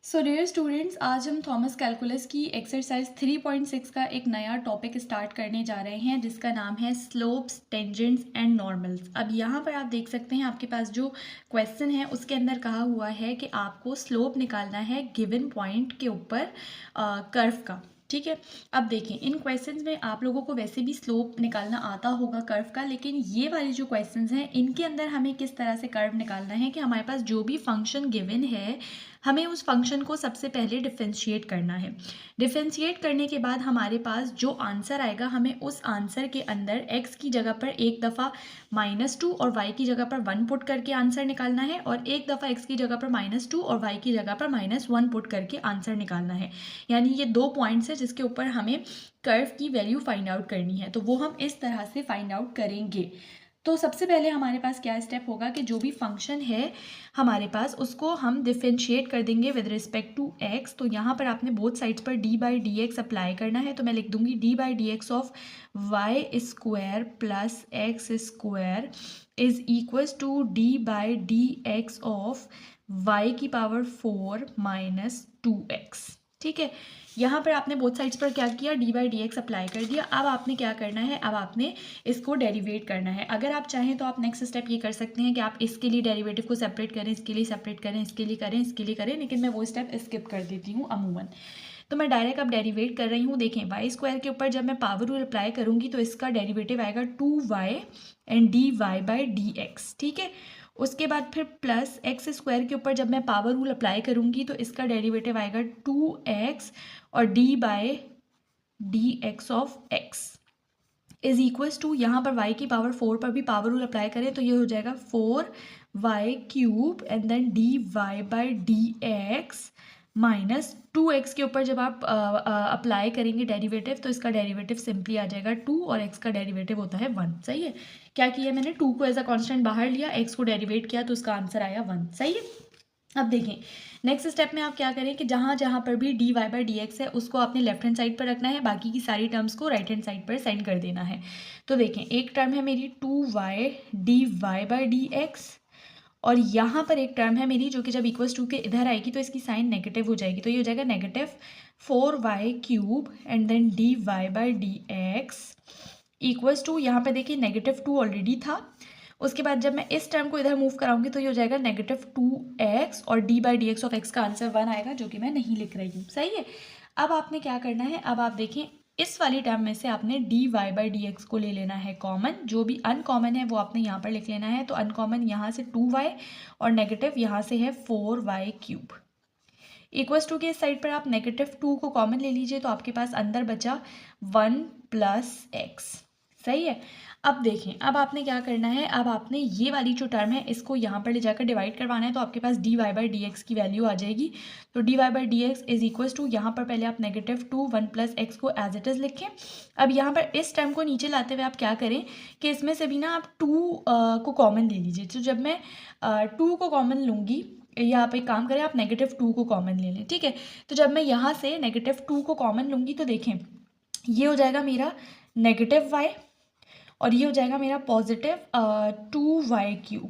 सो dear students, आज हम Thomas calculus की एक्सरसाइज 3.6 का एक नया टॉपिक स्टार्ट करने जा रहे हैं जिसका नाम है स्लोप्स, टेंजेंट्स एंड नॉर्मल्स। अब यहाँ पर आप देख सकते हैं आपके पास जो क्वेश्चन है उसके अंदर कहा हुआ है कि आपको स्लोप निकालना है गिवन पॉइंट के ऊपर कर्व का। ठीक है, अब देखें इन क्वेश्चंस में आप लोगों को वैसे भी स्लोप निकालना आता होगा कर्व का, लेकिन ये वाली जो क्वेश्चंस हैं इनके अंदर हमें किस तरह से कर्व निकालना है कि हमारे पास जो भी फंक्शन गिवन है हमें उस फंक्शन को सबसे पहले डिफरेंशिएट करना है। डिफरेंशिएट करने के बाद हमारे पास जो आंसर आएगा हमें उस आंसर के अंदर x की जगह पर एक दफ़ा -2 और y की जगह पर 1 पुट करके आंसर निकालना है, और एक दफ़ा x की जगह पर -2 और y की जगह पर -1 पुट करके आंसर निकालना है। यानी ये दो पॉइंट्स है जिसके ऊपर हमें कर्व की वैल्यू फाइंड आउट करनी है, तो वो हम इस तरह से फाइंड आउट करेंगे। तो सबसे पहले हमारे पास क्या स्टेप होगा कि जो भी फंक्शन है हमारे पास उसको हम डिफरेंशिएट कर देंगे विद रिस्पेक्ट टू x। तो यहाँ पर आपने बोथ साइड्स पर d/dx अप्लाई करना है, तो मैं लिख दूंगी d/dx of y square plus x square is equals to d/dx of y की पावर 4 माइनस 2x। ठीक है, यहाँ पर आपने बोथ साइड्स पर क्या किया, d/dx अप्लाई कर दिया। अब आपने क्या करना है, अब आपने इसको डेरिवेट करना है। अगर आप चाहें तो आप नेक्स्ट स्टेप ये कर सकते हैं कि आप इसके लिए डेरिवेटिव को सेपरेट करें, इसके लिए सेपरेट करें, इसके लिए करें, इसके लिए करें, लेकिन मैं वो स्टेप स्किप कर देती हूँ अमूमन। तो मैं डायरेक्ट अब डेरिवेट कर रही हूँ। देखें वाई स्क्वायर के ऊपर जब मैं पावर रूल अप्लाई करूँगी तो इसका डेरिवेटिव आएगा 2y एंड dy/dx। ठीक है, उसके बाद फिर प्लस एक्स स्क्वायर के ऊपर जब मैं पावर रूल अप्लाई करूँगी तो इसका डेरिवेटिव आएगा 2x और d/dx of x is equals to, यहाँ पर y की पावर 4 पर भी पावर रूल अप्लाई करें तो ये हो जाएगा 4y³ and then dy/dx minus 2x के ऊपर जब आप अप्लाई करेंगे डेरिवेटिव तो इसका डेरिवेटिव सिंपली आ जाएगा 2 और x का डेरिवेटिव होता है 1। सही है, क्या किया मैंने, 2 को एज अ कांस्टेंट बाहर लिया, x को डेरिवेट किया तो इसका आंसर आया 1। सही है, अब देखें नेक्स्ट स्टेप में आप क्या करें कि जहाँ जहाँ पर भी dy/dx है उसको आपने लेफ्ट हैंड साइड पर रखना है, बाकी की सारी टर्म्स को राइट हैंड साइड पर साइन कर देना है। तो देखें एक टर्म है मेरी 2y dy/dx और यहाँ पर एक टर्म है मेरी जो कि जब इक्वल्स टू के इधर आएगी तो इसकी साइन नेगेटिव हो जाएगी, तो ये हो जाएगा -4y³ and then dy/dx equals to, यहाँ पे देखिए -2 ऑलरेडी था। उसके बाद जब मैं इस टर्म को इधर मूव कराऊंगी तो ये हो जाएगा -2x और d/dx ऑफ x का आंसर 1 आएगा, जो कि मैं नहीं लिख रही हूँ। सही है, अब आपने क्या करना है, अब आप देखें इस वाली टर्म में से आपने dy/dx को ले लेना है कॉमन, जो भी अनकॉमन है वो आपने यहाँ पर लिख लेना है। तो अनकॉमन यहाँ से 2y और नेगेटिव यहाँ से है 4y³ इक्वल्स टू के इस साइड पर आप -2 को कॉमन ले लीजिए तो आपके पास अंदर बचा 1 + x। सही है, अब देखें अब आपने क्या करना है, अब आपने ये वाली जो टर्म है इसको यहाँ पर ले जाकर डिवाइड करवाना है, तो आपके पास dy/dx की वैल्यू आ जाएगी। तो dy/dx इज इक्वल्स टू, यहाँ पर पहले आप -2 1 + x को एज इट इज़ लिखें। अब यहाँ पर इस टर्म को नीचे लाते हुए आप क्या करें कि इसमें से भी ना आप 2 को कॉमन ले लीजिए। तो जब मैं 2 को कॉमन लूँगी, या आप एक काम करें आप -2 को कॉमन ले लें। ठीक है, तो जब मैं यहाँ से -2 को कॉमन लूँगी तो देखें ये हो जाएगा मेरा -y और ये हो जाएगा मेरा +2y³।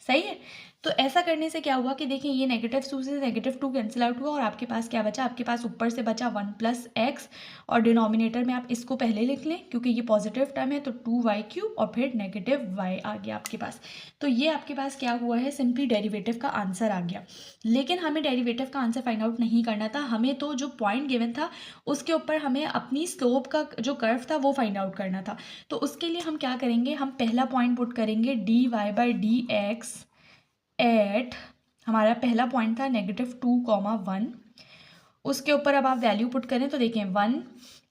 सही है, तो ऐसा करने से क्या हुआ कि देखिए ये -2 से -2 कैंसिल आउट हुआ और आपके पास क्या बचा, आपके पास ऊपर से बचा 1 + x और डिनोमिनेटर में आप इसको पहले लिख लें क्योंकि ये पॉजिटिव टर्म है, तो 2y³ और फिर -y आ गया आपके पास। तो ये आपके पास क्या हुआ है, सिंपली डेरिवेटिव का आंसर आ गया। लेकिन हमें डेरिवेटिव का आंसर फाइंड आउट नहीं करना था, हमें तो जो पॉइंट गिवन था उसके ऊपर हमें अपनी स्लोप का जो कर्व था वो फाइंड आउट करना था। तो उसके लिए हम क्या करेंगे, हम पहला पॉइंट पुट करेंगे dy/dx एट, हमारा पहला पॉइंट था -2, 1। उसके ऊपर अब आप वैल्यू पुट करें तो देखें 1,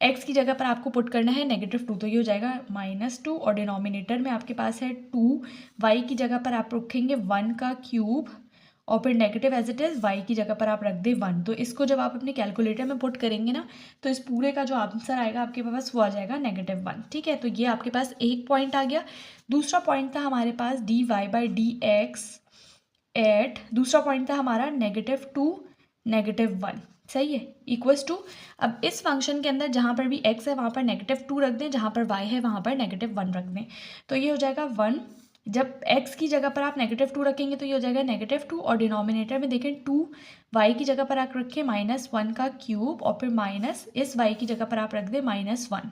x की जगह पर आपको पुट करना है -2, तो ये हो जाएगा -2 और डिनोमिनेटर में आपके पास है 2, y की जगह पर आप रखेंगे 1³ और फिर negative as it is, y की जगह पर आप रख दें 1। तो इसको जब आप अपने कैलकुलेटर में पुट करेंगे ना तो इस पूरे का जो आंसर आएगा आपके पास वो आ जाएगा -1। ठीक है, तो ये आपके पास एक पॉइंट आ गया। दूसरा पॉइंट था हमारे पास dy/dx एट, दूसरा पॉइंट था हमारा -2 -1। सही है, इक्वल्स टू, अब इस फंक्शन के अंदर जहाँ पर भी x है वहाँ पर -2 रख दें, जहाँ पर y है वहाँ पर -1 रख दें। तो ये हो जाएगा 1 जब x की जगह पर आप -2 रखेंगे तो ये हो जाएगा -2, और डिनोमिनेटर में देखें 2y की जगह पर आप रखें -1 का क्यूब, और फिर माइनस इस y की जगह पर आप रख दें -1।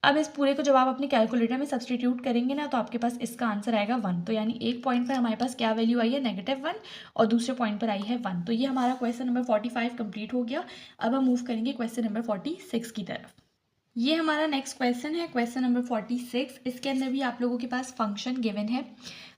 अब इस पूरे को जब आप अपने कैलकुलेटर में सब्सटीट्यूट करेंगे ना तो आपके पास इसका आंसर आएगा 1। तो यानी एक पॉइंट पर हमारे पास क्या वैल्यू आई है, -1, और दूसरे पॉइंट पर आई है 1। तो ये हमारा क्वेश्चन नंबर 45 कंप्लीट हो गया। अब हम मूव करेंगे क्वेश्चन नंबर 46 की तरफ। ये हमारा नेक्स्ट क्वेश्चन है, क्वेश्चन नंबर 46। इसके अंदर भी आप लोगों के पास फंक्शन गिवन है।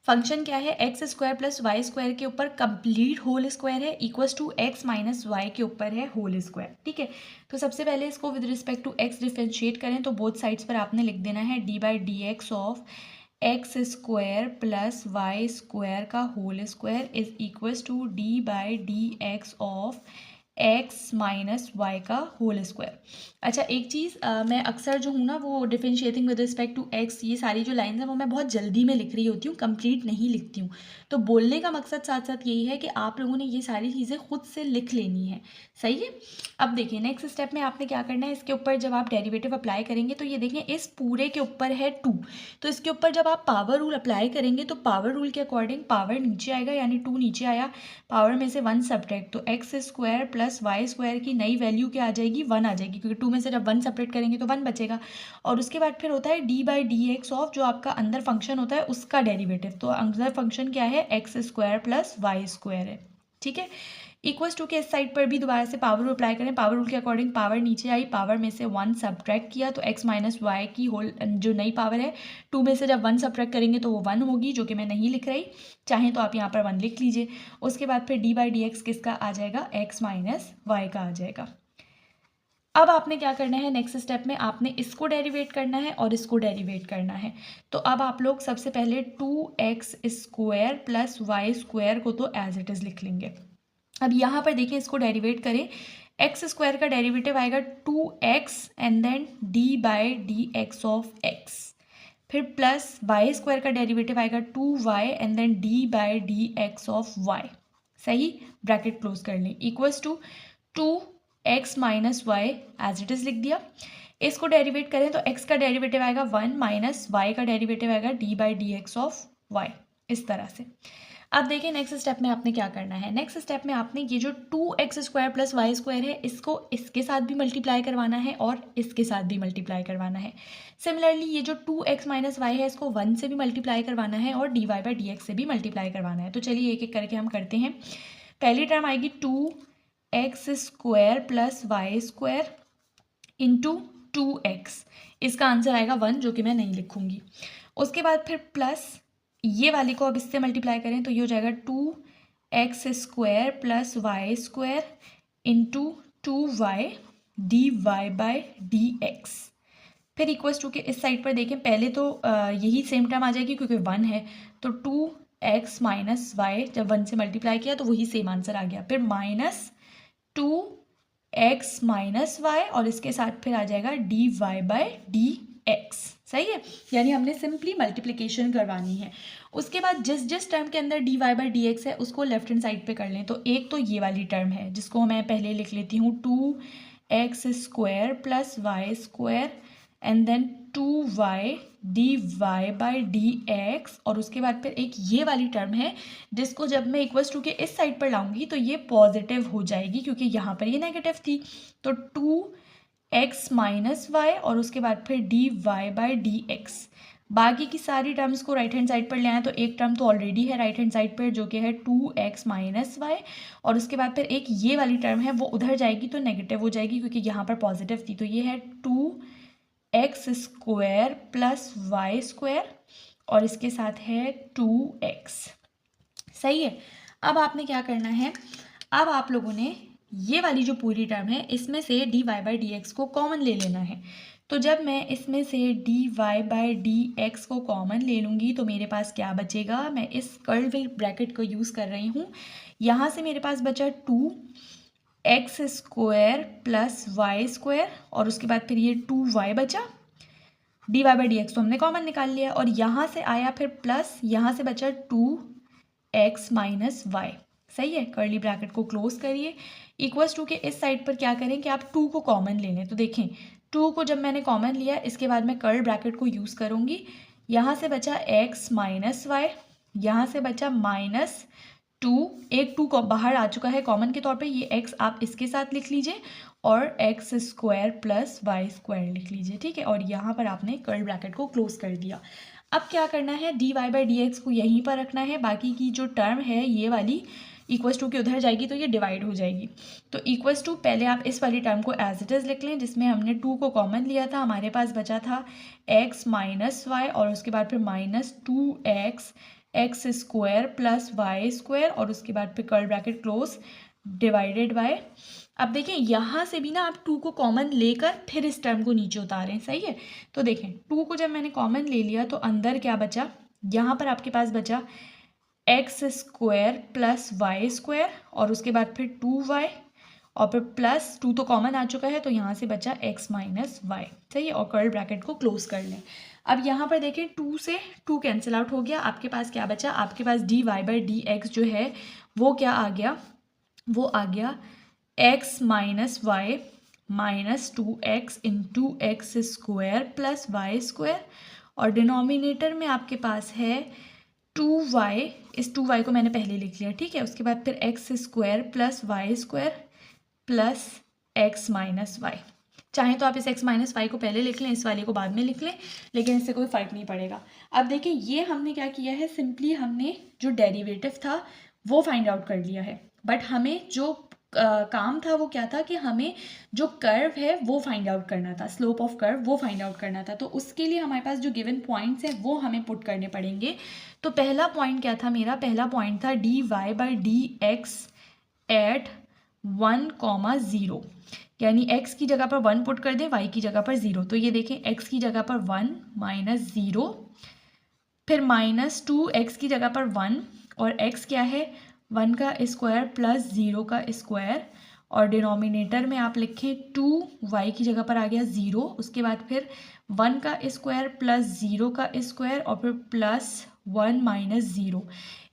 फंक्शन क्या है, x² + y² के ऊपर कंप्लीट होल स्क्वायर है, इक्वल्स टू x - y के ऊपर है होल स्क्वायर। ठीक है, तो सबसे पहले इसको with respect to x differentiate करें तो बोथ साइड्स पर आपने लिख देना है d/dx ऑफ x² + y² का whole square is equals to d/dx of x - y का होल स्क्वायर। अच्छा, एक चीज़ मैं अक्सर जो हूँ ना वो differentiating with respect to x, ये सारी जो लाइंस हैं वो मैं बहुत जल्दी में लिख रही होती हूँ, कंप्लीट नहीं लिखती हूँ। तो बोलने का मकसद साथ साथ यही है कि आप लोगों ने ये सारी चीज़ें खुद से लिख लेनी है। सही है। अब देखिए नेक्स्ट स्टेप में आपने क्या करना है, इसके ऊपर जब आप डेरिवेटिव अप्लाई करेंगे तो ये देखें इस पूरे के ऊपर है 2, तो इसके ऊपर जब आप पावर रूल अप्लाई करेंगे तो पावर रूल के अकॉर्डिंग पावर नीचे आएगा, यानी 2 नीचे आया, पावर में से 1 सब्ट्रैक्ट, तो x² + y² की नई वैल्यू क्या आ जाएगी, 1 आ जाएगी, क्योंकि 2 में से जब 1 सेपरेट करेंगे तो 1 बचेगा। और उसके बाद फिर होता है d/dx ऑफ जो आपका अंदर फंक्शन होता है उसका डेरिवेटिव। तो अंदर फंक्शन क्या है, x² + y² है। ठीक है, इक्वल्स टू के इस साइड पर भी दोबारा से पावर रूल अप्लाई करें, पावर रूल के अकॉर्डिंग पावर नीचे आई, पावर में से 1 सब्ट्रैक्ट किया, तो x - y की होल जो नई पावर है 2 में से जब 1 सब्ट्रैक्ट करेंगे तो वो 1 होगी, जो कि मैं नहीं लिख रही, चाहें तो आप यहाँ पर 1 लिख लीजिए। उसके बाद फिर d/dx किसका आ जाएगा, x - y का आ जाएगा। अब आपने क्या करना है, नेक्स्ट स्टेप में आपने इसको डेरिवेट करना है और इसको डेरिवेट करना है। तो अब आप लोग सबसे पहले 2x² + y² को तो एज इट इज़ लिख लेंगे। अब यहाँ पर देखिए इसको डेरिवेट करें, x² का डेरिवेटिव आएगा 2x and then d/dx of x, फिर प्लस y² का डेरिवेटिव आएगा 2y and then d/dx of y। सही, ब्रैकेट क्लोज कर लें, equals to 2x - y as it is लिख दिया। इसको डेरिवेट करें तो x का डेरिवेटिव आएगा 1 माइनस y का डेरिवेटिव आएगा d/dx ऑफ y, इस तरह से। अब देखिए नेक्स्ट स्टेप में आपने क्या करना है, नेक्स्ट स्टेप में आपने ये जो 2x² + y² है इसको इसके साथ भी मल्टीप्लाई करवाना है और इसके साथ भी मल्टीप्लाई करवाना है। सिमिलरली ये जो 2x - y है इसको 1 से भी मल्टीप्लाई करवाना है और dy/dx से भी मल्टीप्लाई करवाना है। तो चलिए एक एक करके हम करते हैं। पहली टर्म आएगी 2x² + y² इंटू 2x, इसका आंसर आएगा 1, जो कि मैं नहीं लिखूंगी। उसके बाद फिर प्लस ये वाली को अब इससे मल्टीप्लाई करें तो ये हो जाएगा 2x² + y² into 2y dy/dx। फिर इक्वल्स टू के इस साइड पर देखें, पहले तो यही सेम टर्म आ जाएगी क्योंकि 1 है, तो 2x - y जब 1 से मल्टीप्लाई किया तो वही सेम आंसर आ गया। फिर -2x - y और इसके साथ फिर आ जाएगा dy/dx। सही है, यानी हमने सिंपली मल्टीप्लिकेशन करवानी है। उसके बाद जिस जिस टर्म के अंदर dy/dx है उसको लेफ्ट हैंड साइड पे कर लें। तो एक तो ये वाली टर्म है जिसको मैं पहले लिख लेती हूँ 2x² + y² and then 2y dy/dx, और उसके बाद फिर एक ये वाली टर्म है जिसको जब मैं इक्वल्स टू के इस साइड पर लाऊंगी तो ये पॉजिटिव हो जाएगी क्योंकि यहाँ पर ये नेगेटिव थी। तो 2x - y और उसके बाद फिर dy/dx। बाकी की सारी टर्म्स को राइट हैंड साइड पर ले आए तो एक टर्म तो ऑलरेडी है राइट हैंड साइड पर जो कि है 2x - y, और उसके बाद फिर एक ये वाली टर्म है वो उधर जाएगी तो नेगेटिव हो जाएगी क्योंकि यहाँ पर पॉजिटिव थी। तो ये है 2x² + y² और इसके साथ है 2x। सही है, अब आपने क्या करना है, अब आप लोगों ने ये वाली जो पूरी टर्म है इसमें से dy/dx को कॉमन ले लेना है। तो जब मैं इसमें से dy/dx को कॉमन ले लूँगी तो मेरे पास क्या बचेगा, मैं इस कर्ल्ड ब्रैकेट को यूज़ कर रही हूँ, यहाँ से मेरे पास बचा 2x² + y² और उसके बाद फिर ये 2y बचा, dy/dx तो हमने कॉमन निकाल लिया, और यहाँ से आया फिर प्लस, यहाँ से बचा 2x - y। सही है, कर्ली ब्रैकेट को क्लोज करिए, इक्वल्स टू के इस साइड पर क्या करें कि आप 2 को कॉमन ले लें। तो देखें 2 को जब मैंने कॉमन लिया इसके बाद मैं कर्ल ब्रैकेट को यूज़ करूँगी, यहाँ से बचा x माइनस वाई, यहाँ से बचा -2, एक 2 को बाहर आ चुका है कॉमन के तौर पे, ये x आप इसके साथ लिख लीजिए और x square plus y square लिख लीजिए, ठीक है। और यहाँ पर आपने कर्ल ब्रैकेट को क्लोज कर दिया। अब क्या करना है, dy बाई डी एक्स को यहीं पर रखना है, बाकी की जो टर्म है ये वाली इक्वस टू के उधर जाएगी तो ये डिवाइड हो जाएगी। तो इक्वस टू पहले आप इस वाली टर्म को एज इट इज़ लिख लें, जिसमें हमने 2 को कॉमन लिया था, हमारे पास बचा था x माइनस वाई और उसके बाद फिर -2x x square plus y square और उसके बाद फिर curl bracket close divided by. अब देखें यहाँ से भी ना आप 2 को कॉमन लेकर फिर इस टर्म को नीचे उतारें, सही है। तो देखें 2 को जब मैंने कॉमन ले लिया तो अंदर क्या बचा, यहाँ पर आपके पास बचा x square plus y square और उसके बाद फिर 2y और फिर प्लस 2 तो कॉमन आ चुका है तो यहाँ से बचा x माइनस वाई, सही है। और कर्ल ब्रैकेट को क्लोज कर लें। अब यहाँ पर देखें 2 से 2 कैंसिल आउट हो गया, आपके पास क्या बचा, आपके पास dy बाई डी एक्स जो है वो क्या आ गया, वो आ गया x minus y -2x into x square plus y square और डिनोमिनेटर में आपके पास है 2y, इस 2y को मैंने पहले लिख लिया, ठीक है। उसके बाद फिर x square plus y square plus x minus y. चाहे तो आप इस x माइनस वाई को पहले लिख लें, इस वाले को बाद में लिख लें, लेकिन इससे कोई फ़र्क नहीं पड़ेगा। अब देखिए ये हमने क्या किया है, सिंपली हमने जो डेरिवेटिव था वो फाइंड आउट कर लिया है, बट हमें जो काम था वो क्या था कि हमें जो कर्व है वो फाइंड आउट करना था, स्लोप ऑफ कर्व वो फाइंड आउट करना था। तो उसके लिए हमारे पास जो गिवन पॉइंट्स हैं वो हमें पुट करने पड़ेंगे। तो पहला पॉइंट क्या था मेरा, पहला पॉइंट था dy by d x at 1,0, यानी x की जगह पर 1 पुट कर दें, y की जगह पर 0। तो ये देखें x की जगह पर 1 -0, फिर -2x की जगह पर 1 और x क्या है 1 का स्क्वायर प्लस 0 का स्क्वायर और डिनोमिनेटर में आप लिखें 2y की जगह पर आ गया 0, उसके बाद फिर 1 का स्क्वायर प्लस 0 का स्क्वायर और फिर प्लस 1 माइनस 0।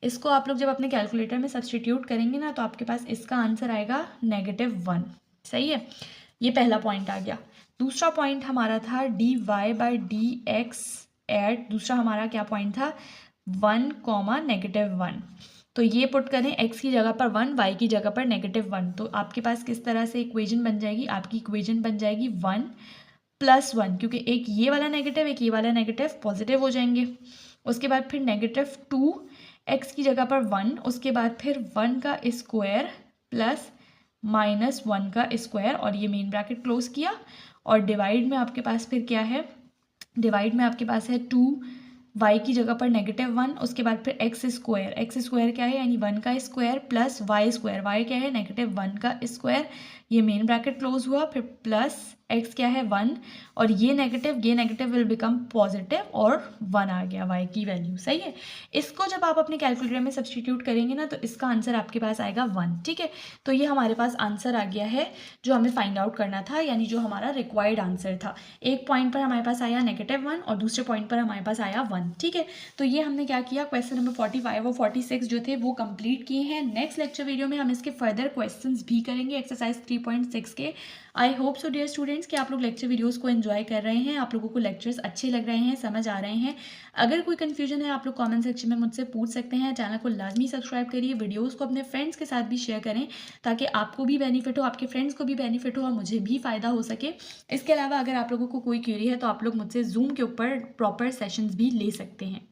इसको आप लोग जब अपने कैलकुलेटर में सब्सटीट्यूट करेंगे ना तो आपके पास इसका आंसर आएगा -1, सही है। ये पहला पॉइंट आ गया। दूसरा पॉइंट हमारा था dy by d x at, दूसरा हमारा क्या पॉइंट था 1, -1। तो ये पुट करें x की जगह पर 1, y की जगह पर -1। तो आपके पास किस तरह से इक्वेशन बन जाएगी, आपकी इक्वेशन बन जाएगी 1 + 1, क्योंकि एक ये वाला नेगेटिव एक ये वाला नेगेटिव पॉजिटिव हो जाएंगे। उसके बाद फिर -2 x की जगह पर 1, उसके बाद फिर 1 का स्क्वायर प्लस -1 का स्क्वायर और ये मेन ब्रैकेट क्लोज किया। और डिवाइड में आपके पास फिर क्या है, डिवाइड में आपके पास है 2y की जगह पर -1, उसके बाद फिर एक्स स्क्वायर क्या है यानी 1 का square plus y square, y क्या है -1 का स्क्वायर, ये मेन ब्रैकेट क्लोज हुआ, फिर प्लस x क्या है 1 और ये नेगेटिव विल बिकम पॉजिटिव और 1 आ गया y की वैल्यू, सही है। इसको जब आप अपने कैलकुलेटर में सब्सटीट्यूट करेंगे ना तो इसका आंसर आपके पास आएगा 1, ठीक है। तो ये हमारे पास आंसर आ गया है जो हमें फाइंड आउट करना था, यानी जो हमारा रिक्वायर्ड आंसर था। एक पॉइंट पर हमारे पास आया -1 और दूसरे पॉइंट पर हमारे पास आया 1, ठीक है। तो ये हमने क्या किया, क्वेश्चन नंबर 45 और 46 जो थे वो कंप्लीट किए हैं। नेक्स्ट लेक्चर वीडियो में हम इसके फर्दर क्वेश्चंस भी करेंगे एक्सरसाइज 3.6 के। I hope so dear students कि आप लोग लेक्चर वीडियोस को एंजॉय कर रहे हैं, आप लोगों को लेक्चर्स अच्छे लग रहे हैं, समझ आ रहे हैं। अगर कोई कन्फ्यूजन है आप लोग कमेंट सेक्शन में मुझसे पूछ सकते हैं। चैनल को लाजमी सब्सक्राइब करिए, वीडियोस को अपने फ्रेंड्स के साथ भी शेयर करें ताकि आपको भी बेनिफिट हो, आपके फ्रेंड्स को भी बेनिफिट हो और मुझे भी फ़ायदा हो सके। इसके अलावा अगर आप लोगों को कोई क्वेरी है तो आप लोग मुझसे जूम के ऊपर प्रॉपर सेशंस भी ले सकते हैं।